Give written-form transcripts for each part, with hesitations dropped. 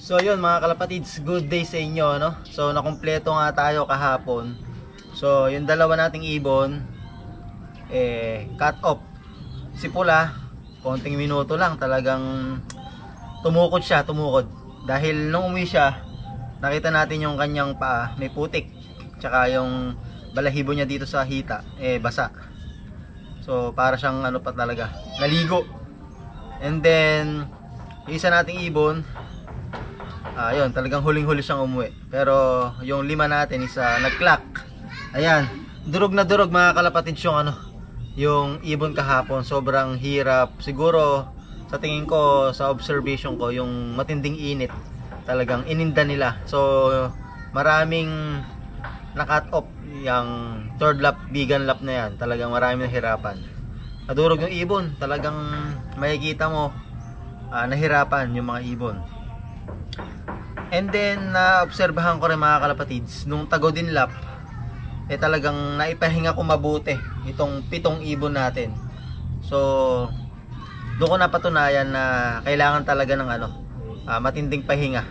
So yun mga kalapatids, good day sa inyo, no? So nakumpleto nga tayo kahapon. So yung dalawa nating ibon cut off. Si Pula, konting minuto lang talagang tumukod siya, dahil nung umuwi siya, nakita natin yung kanyang paa may putik, tsaka yung balahibo niya dito sa hita basa. So para siyang ano pa talaga, naligo. And then yung isa nating ibon, ayun, talagang huling-huli siyang umuwi. Pero yung lima natin isa nag-clock. Ayan, durog na durog mga kalapatids yung ibon kahapon. Sobrang hirap. Siguro sa tingin ko, sa observation ko, yung matinding init talagang ininda nila. So maraming na-cut off yung third lap, vegan lap na yan. Talagang maraming nahirapan. Nadurog yung ibon. Talagang makikita mo nahirapan yung mga ibon. And then naobserbahan ko rin mga kalapatids, nung tagodin lap talagang naipahinga ko mabuti itong 7 ibon natin. So doon ko napatunayan na kailangan talaga ng matinding pahinga.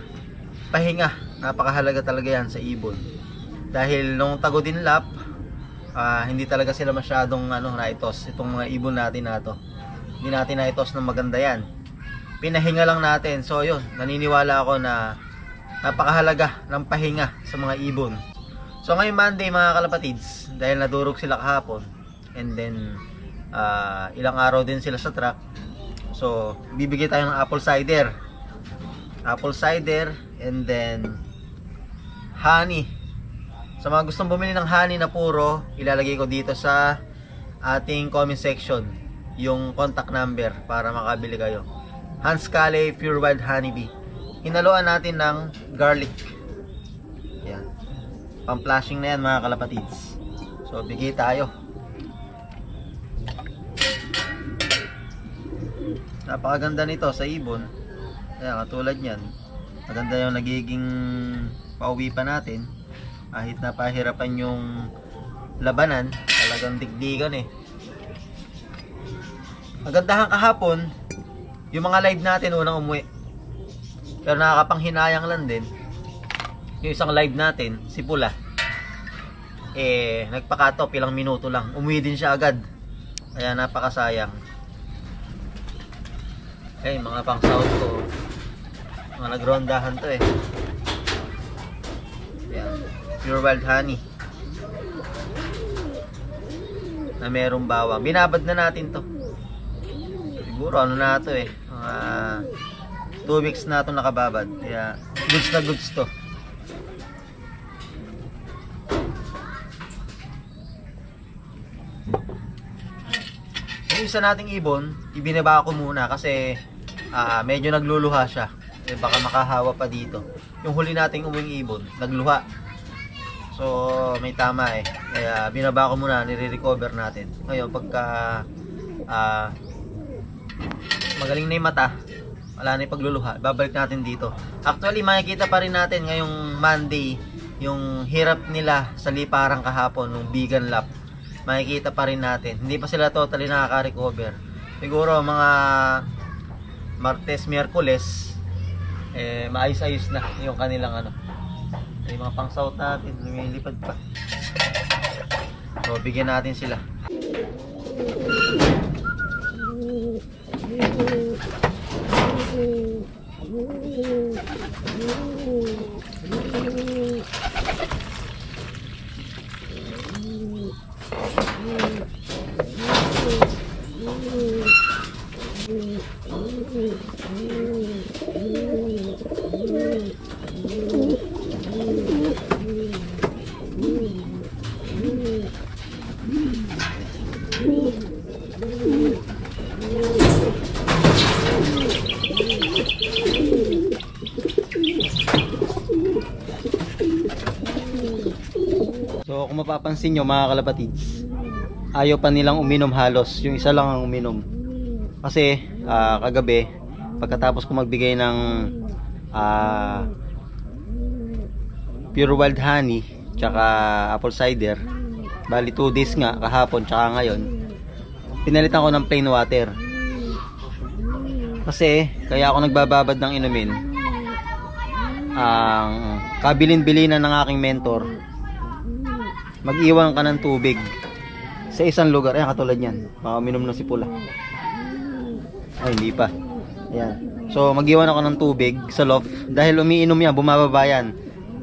Napakahalaga talaga yan sa ibon. Dahil nung tagodin lap hindi talaga sila masyadong naitos. Itong mga ibon natin na to, hindi natin naitos na maganda yan. Pinahinga lang natin. So yun, naniniwala ako na napakahalaga ng pahinga sa mga ibon. So ngayong Monday mga kalapatids, dahil nadurog sila kahapon, and then ilang araw din sila sa truck, so bibigay tayo ng apple cider, and then honey. Sa mga gustong bumili ng honey na puro, ilalagay ko dito sa ating comment section yung contact number para makabili kayo. Hans Kale Pure Wild Honeybee. Hinaluan natin ng garlic. Yan. Pang-flashing na yan mga kalapatids. So bigay tayo. Napakaganda nito sa ibon. Ayan, katulad yan. Maganda yung nagiging pauwi pa natin. Kahit napahirapan yung labanan, talagang digdigan Magandahan kahapon yung mga live natin unang umuwi. Pero nakakapanghinayang lang din yung isang live natin, si Pula, nagpakatop ilang minuto lang, umuwi din siya agad. Kaya napakasayang. Mga pang sound ko, mga nagrondahan to Ayan, Pure Wild Honey na merong bawang. Binabad na natin to. Siguro na to mga 2 weeks na ito nakababad. Kaya goods na goods to. Yung isa nating ibon, ibinaba ko muna kasi medyo nagluluha siya. Baka makahawa pa dito. Yung huli nating umuwing ibon, nagluha. So may tama Kaya binaba ko muna, nire-recover natin. Ngayon pagka magaling na yung mata, wala na yung pagluluha, babalik natin dito. Actually makikita pa rin natin ngayong Monday yung hirap nila sa liparang kahapon nung vegan lap. Makikita pa rin natin, hindi pa sila totally nakaka-recover. Siguro mga Martes, Miyerkules maayos-ayos na yung kanilang yung mga pang-south natin lumilipad pa. So bigyan natin sila. So kung mapapansin nyo mga kalapatids, ayaw pa nilang uminom halos. Yung isa lang ang uminom. Kasi kagabi pagkatapos ko magbigay ng Pure Wild Honey tsaka apple cider, bali 2 days nga kahapon tsaka ngayon, pinalitan ko ng plain water. Kasi kaya ako nagbababad ng inumin, ang kabilin-bilinan ng aking mentor, mag-iwan ka ng tubig sa isang lugar. Ayan, katulad yan, baka uminom na si Pula. Ay, hindi pa. Ayan. So mag-iwan ako ng tubig sa loft. Dahil umiinom yan, bumababa yan.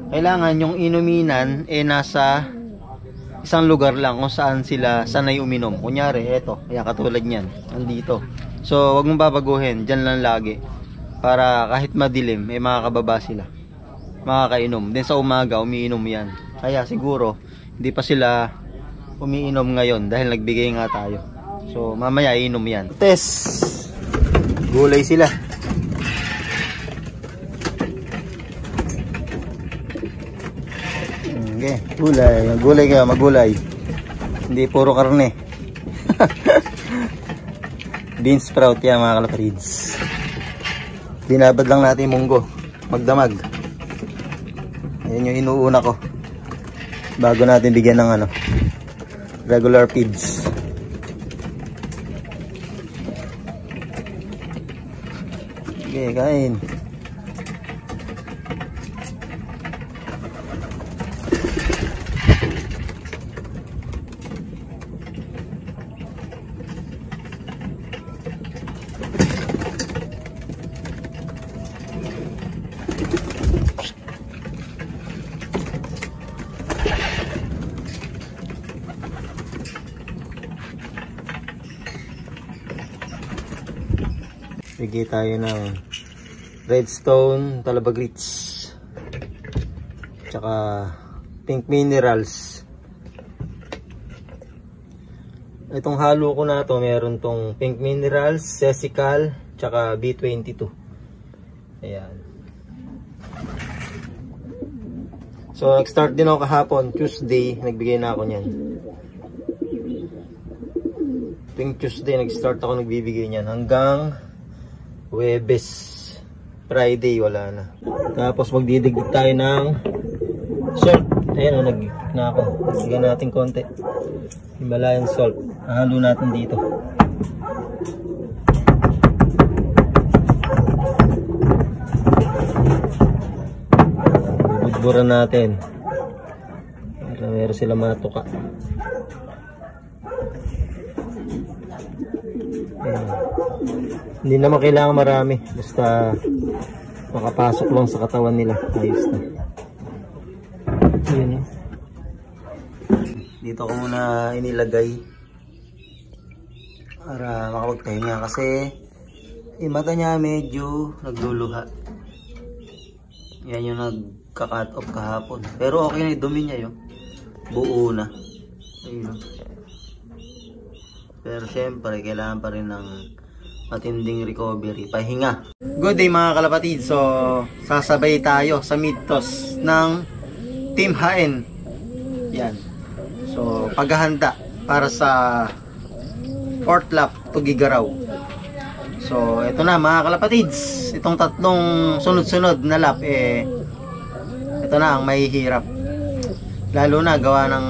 Kailangan yung inuminan nasa isang lugar lang kung saan sila sanay uminom. Kunyari, eto, ayan, katulad nyan, andito. So wag mong babaguhin, dyan lang lagi, para kahit madilim, makakababa sila, makakainom. Then sa umaga, umiinom yan. Kaya siguro hindi pa sila umiinom ngayon dahil nagbigay nga tayo. So mamaya iinom yan. Test. Gulay sila. Okay, gulay. Gulay ka, magulay. Hindi puro karne. Bean sprout yan mga kalaparids. Binabad lang natin yung munggo. Magdamag. Ayan yung inuuna ko. Bago natin bigyan ng regular feeds. Okay, kain. Bigay tayo ng redstone, talabagrits, tsaka pink minerals. Itong halo ko na to, meron tong pink minerals, sesical, tsaka B22. Ayan. So nag-start din ako kahapon, Tuesday, nagbigay na ako niyan. Tuwing Tuesday nag-start ako nagbibigay niyan hanggang Huwebes, Friday wala na. Tapos magdidigdig tayo ng salt. Ayan o, na ako. Lagyan natin konti. Himalayan salt. Hahalo natin dito. Budburan natin. Para meron sila matuka. Ayan. Hindi naman kailangan marami, basta makapasok lang sa katawan nila, ayos na. Ayan. Dito ko muna inilagay para makapagpahinga kasi yung mata niya medyo nagluluha. Yan yung nagka-cut off kahapon, pero okay na yung dumi niya, yung buo na. Ayun. Pero syempre kailangan pa rin ng matinding recovery, pahinga. Good day mga kalapatid. So sasabay tayo sa mid-toss ng Team HN. Yan. So paghahanda para sa 4th lap to Gigaraw. So ito na mga kalapatids, itong tatlong sunod-sunod na lap ito na ang mahihirap. Lalo na gawa ng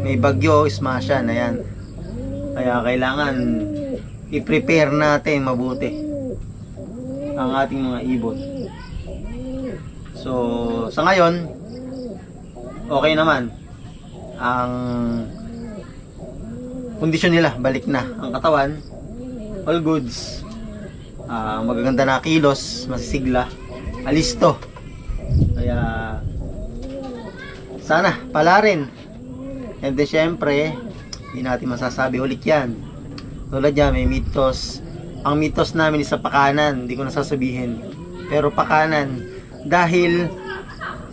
may bagyo, smashan. Ayan. Kaya kailangan i-prepare natin mabuti ang ating mga ibon. So sa ngayon okay naman ang kondisyon nila, balik na ang katawan, all goods, magaganda na kilos, masisigla, alisto. Kaya sana pala rin. And then syempre hindi natin masasabi ulit yan. Tulad yan, may mitos. Ang mitos namin is sa pakanan. Hindi ko nasasabihin. Pero pakanan. Dahil,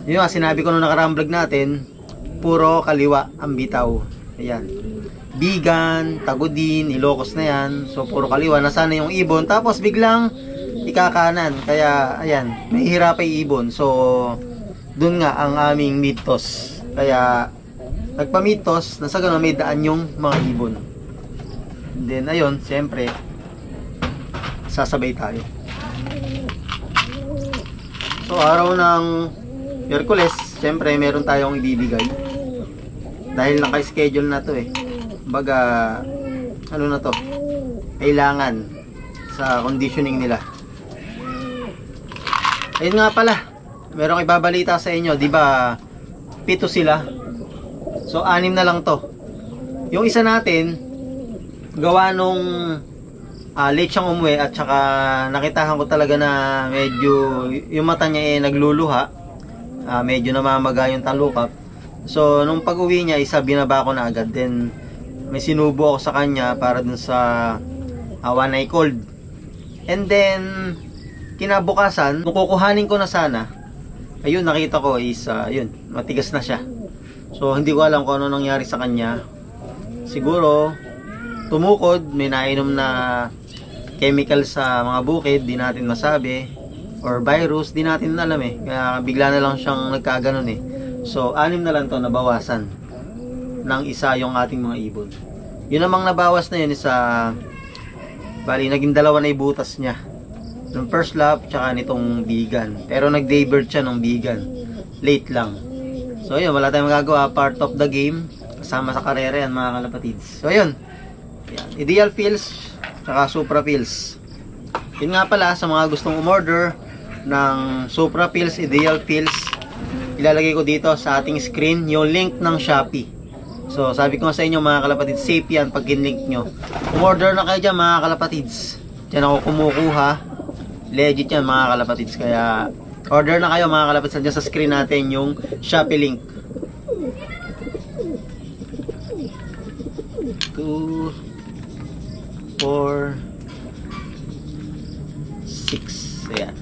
yun nga, sinabi ko nung nakaraang vlog natin, puro kaliwa ang bitaw. Ayan. Bigan, Tagudin, Ilocos na yan. So, puro kaliwa. Nasana yung ibon. Tapos, biglang ikakanan. Kaya, ayan, may hirap ay ibon. So, dun nga ang aming mitos. Kaya, nagpamitos na sa ganun may daan yung mga ibon. And then ayun, siyempre sasabay tayo. So araw ng Miyerkules, siyempre meron tayong ibibigay. Dahil naka-schedule na to Baga, ano na to, kailangan sa conditioning nila. Ayun nga pala, meron ibabalita sa inyo, di ba? 7 sila. So 6 na lang to. Yung isa natin, gawa nung late siyang umuwi at saka nakitahan ko talaga na medyo yung mata niya nagluluha. Medyo namamaga yung talukap. So nung pag-uwi niya, isa binaba ko na agad. Then may sinubo ako sa kanya para dun sa one eye cold. And then kinabukasan, nung kukuhanin ko na sana, ayun, nakita ko is yun, matigas na siya. So hindi ko alam kung ano nangyari sa kanya. Siguro tumukod, may nainom na chemical sa mga bukid, di natin masabi, or virus, di natin alam eh. Kaya bigla na lang siyang nagkaganon eh. So 6 na lang to, nabawasan ng isa yung ating mga ibon. Yun namang nabawas na yun is bali naging 2 na ibutas niya, ng first lap tsaka nitong bigan. Pero nag-day bird siya nung bigan, late lang. So yun, wala tayong magagawa, part of the game, kasama sa karera yan mga kalapatids. So yun, Ideal Fields tsaka Supra Fields. Yun nga pala, sa mga gustong umorder ng Supra Fields, Ideal Fields, ilalagay ko dito sa ating screen yung link ng Shopee. So sabi ko sa inyo mga kalapatids, safe yan pag in-link nyo. Umorder na kayo dyan mga kalapatids, dyan ako kumukuha, legit yan mga kalapatids. Kaya order na kayo mga kalapatids, dyan sa screen natin yung Shopee link. 2, 4, 6. Ayan,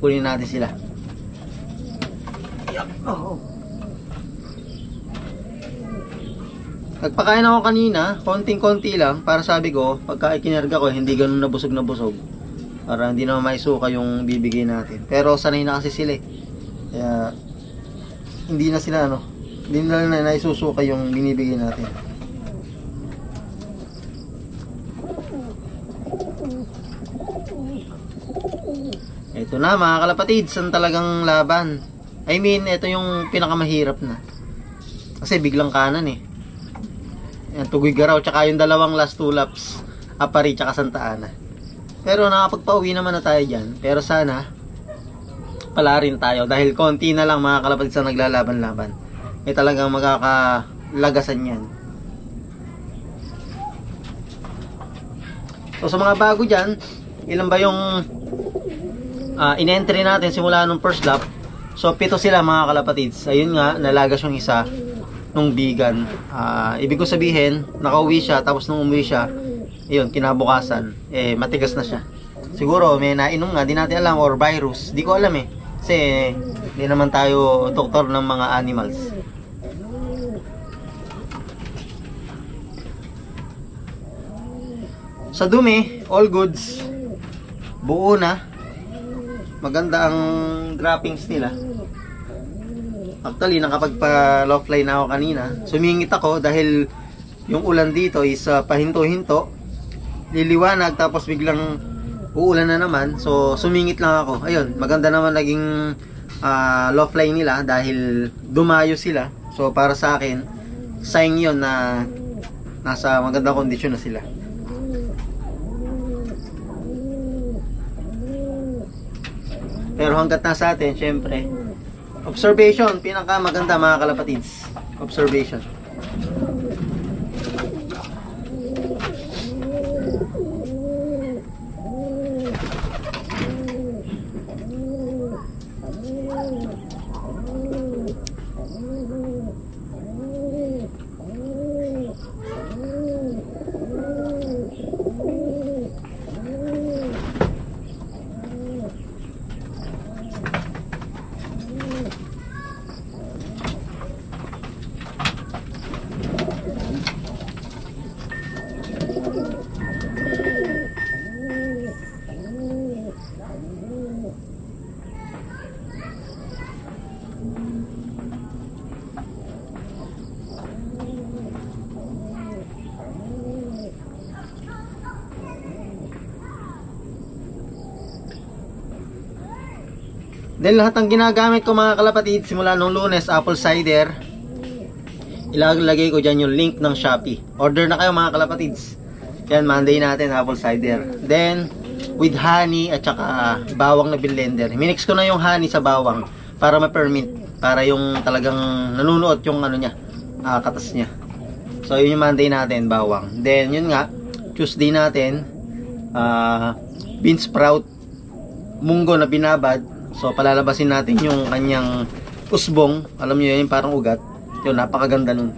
kunin natin sila. Oh. Nagpakain ako kanina, konting-konti lang, para sabi ko, pagka ikinarga ko, hindi ganun nabusog na busog. Para hindi naman maisuka yung bibigay natin. Pero sanay na kasi sila eh. Kaya, hindi na sila hindi na naisusuka yung binibigay natin. Ito na mga kalapatids, ang talagang laban. I mean, ito yung pinakamahirap na. Kasi biglang kanan eh. Yan, Tugigaraw, tsaka yung 2 last 2 laps, Apari tsaka Santa Ana. Pero nakapagpauwi naman na tayo dyan. Pero sana pala rin tayo, dahil konti na lang mga kalapatids na naglalaban-laban. May talagang magkakalagasan yan. So sa mga bago dyan, ilan ba yung in-entry natin simula nung first lap? So 7 sila mga kalapatids. Ayun nga, nalagas yung isa nung bigan. Ibig ko sabihin, nakauwi siya, tapos nung umuwi siya, ayun, kinabukasan, matigas na siya. Siguro may nainom nga, di natin alam, or virus, di ko alam eh. Kasi hindi naman tayo doktor ng mga animals. Sa dumi, all goods, buo na. Maganda ang droppings nila. Actually, nakapagpa-low fly na ako kanina. Sumingit ako dahil yung ulan dito is pahinto-hinto, liliwanag, tapos biglang uulan na naman. So sumingit lang ako. Ayun, maganda naman naging low fly nila dahil dumayo sila. So para sa akin, sign yun na nasa magandang kondisyon na sila. Pero hanggat nasa atin, syempre, observation, pinaka maganda mga kalapatids. Observation. Then lahat ng ginagamit ko mga kalapatid simula nung Lunes, apple cider, ilalagay ko dyan yung link ng Shopee. Order na kayo mga kalapatids. Yan, Monday natin apple cider. Then with honey at saka bawang na blender. Minix ko na yung honey sa bawang para ma-ferment, para yung talagang nanunuot yung ano niya, katas niya. So yun yung Monday natin, bawang. Then yun nga, Tuesday natin, bean sprout, munggo na binabad. So palalabasin natin yung kanyang usbong. Alam niyo yun, parang ugat. Yun, napakaganda nun.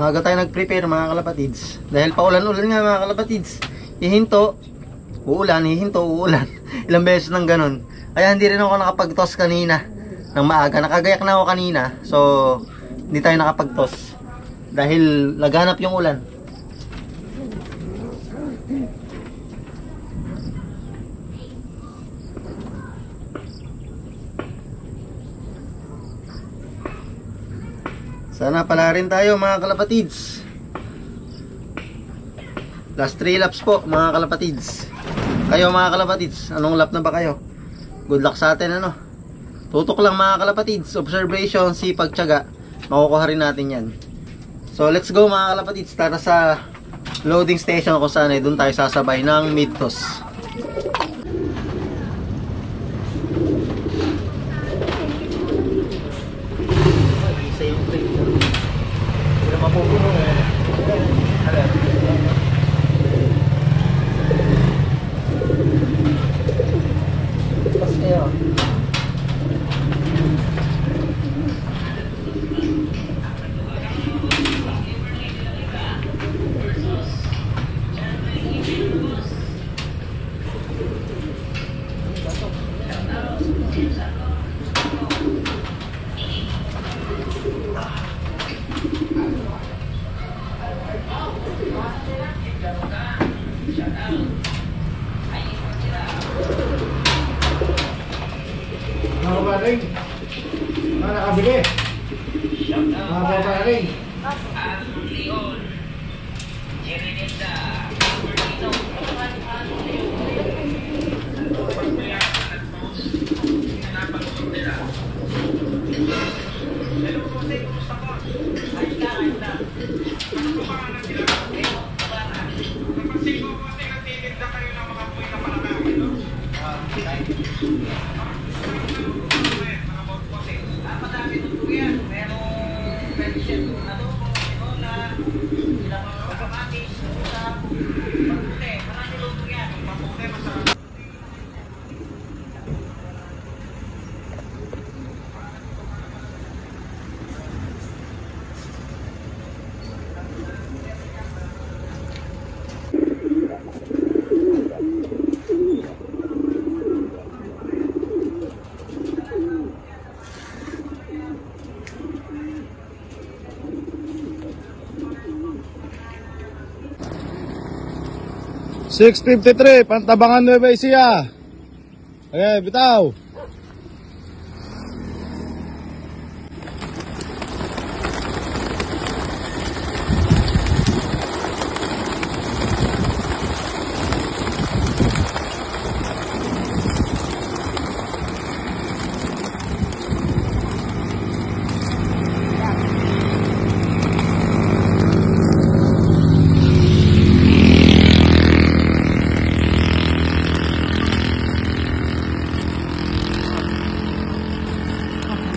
Maaga tayo nag-prepare mga kalapatids. Dahil paulan-ulan nga mga kalapatids. Hihinto, uulan, hihinto, uulan. Ilang beses nang ganun. Kaya hindi rin ako nakapag-toss kanina ng maaga. Nakagayak na ako kanina. So, hindi tayo nakapag-toss. Dahil laganap yung ulan. Sana pala rin tayo mga kalapatids. Last 3 laps po mga kalapatids. Kayo mga kalapatids, anong lap na ba kayo? Good luck sa atin ano. Tutok lang mga kalapatids. Observation, sipag, tiyaga. Makukuha rin natin yan. So let's go mga kalapatids. Tara sa loading station kung saan doon tayo sasabay ng mid-toss. Mga baring, mga nakabili. Mga baring. $6.53, Pantabangan Nueva Ecija. Okay, bitaw.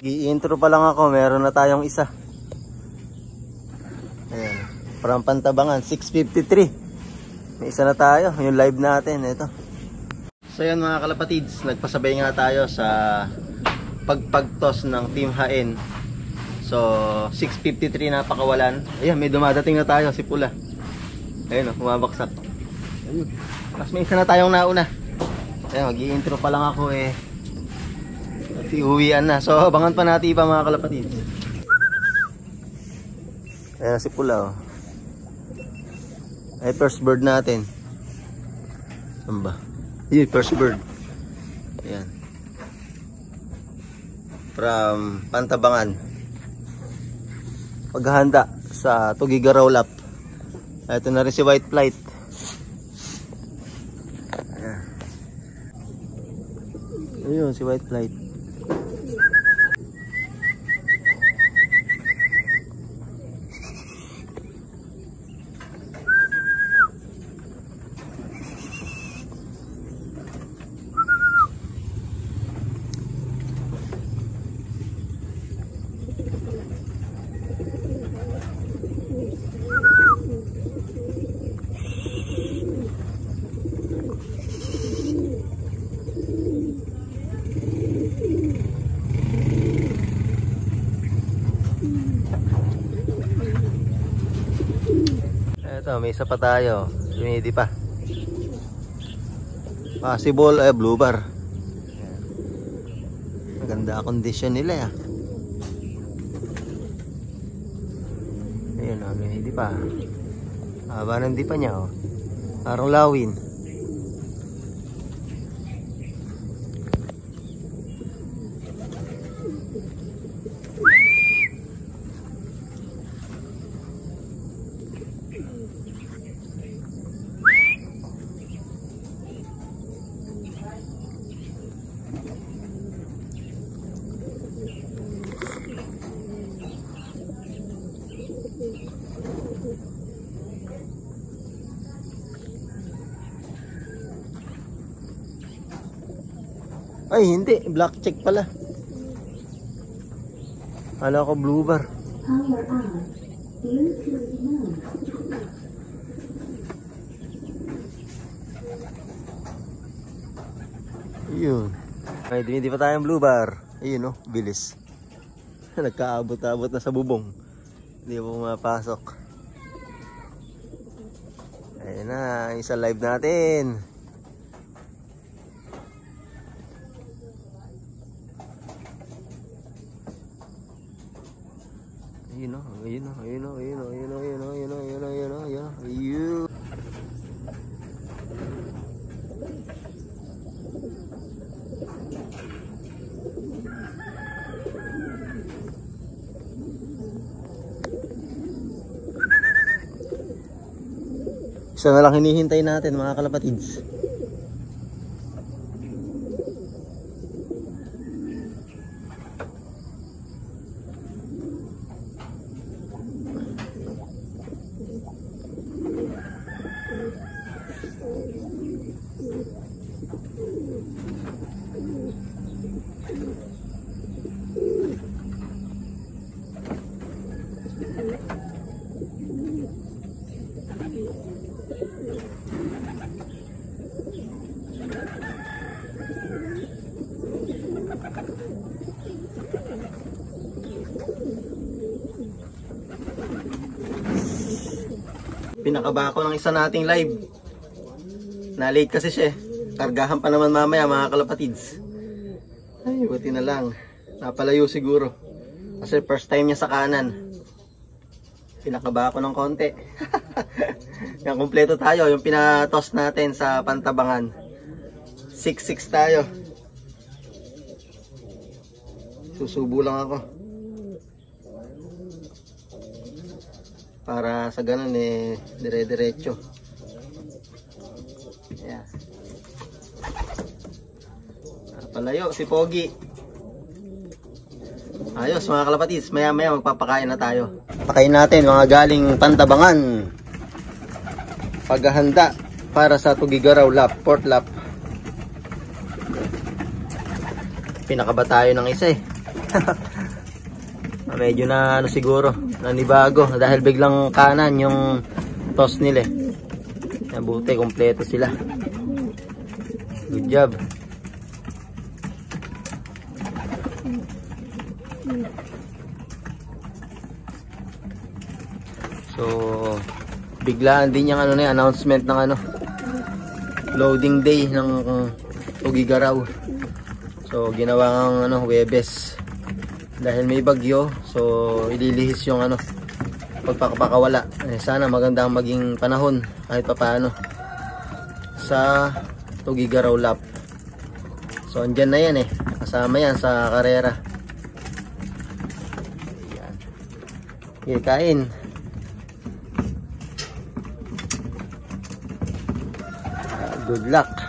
I-intro pa lang ako, meron na tayong isa. Ayan, from Pantabangan, 6.53. May isa na tayo, yung live natin, ito. So yan mga kalapatids, nagpasabay nga tayo sa pagpagtos ng Team Hain. So 6.53 napakawalan. Ayan, may dumadating na tayo, si Pula. Ayun o, bumabaksak. Ayun, mas may isa na tayong nauna. Ayan, mag-i-intro pa lang ako eh. Uwian na. So abangan pa natin iba mga kalapatid. Ayan si Pula oh. Ay first bird natin. Saan ba? Yun, first bird. Ayan. from Pantabangan. Paghahanda sa Tugigaraw Lap. Ito na rin si White Flight. Ayun si White Flight. Ito, may isa pa tayo. Hindi pa. Possible blue bar. Maganda condition nila. Ayun, hindi pa. Haba ng di pa niya. Oh. Parang lawin. Ay, hindi. Black check pala. Kala ko blue bar. Ayun. Ay, hindi pa tayong blue bar. Ayun, no? Bilis. Nagkaabot-abot na sa bubong. Hindi po mapasok. Ayun na. Isa live natin. Ayun. Isa na lang hinihintay natin mga kalapatids. Pinakaba ako ng isa nating live. Na-late kasi siya. Kargahan pa naman mamaya mga kalapatids. Ay, buti na lang. Napalayo siguro. Kasi first time niya sa kanan. Pinakaba ako ng konti. Yan, kumpleto tayo. Yung pinatos natin sa Pantabangan. 6-6 tayo. Susubo lang ako. Para sa ganun dire-diretso. Ayan. Palayo si Pogi. Ayos mga kalapatids, maya magpapakain na tayo. Pakain natin mga galing Pantabangan. Paghahanda para sa Tugigaraw Lap, fourth lap. Pinakaba tayo ng isa medyo na siguro nanibago dahil biglang kanan yung toss nila buti kompleto sila. Good job. So biglaan din yung announcement ng loading day ng Tugigaraw. So ginawa ng Huwebes dahil may bagyo, so ililihis yung pagpapakawala. Sana magandang maging panahon kahit papaano sa Tugigaraw Lap. So andyan na yan kasama yan sa karera. Okay, kain. Good luck.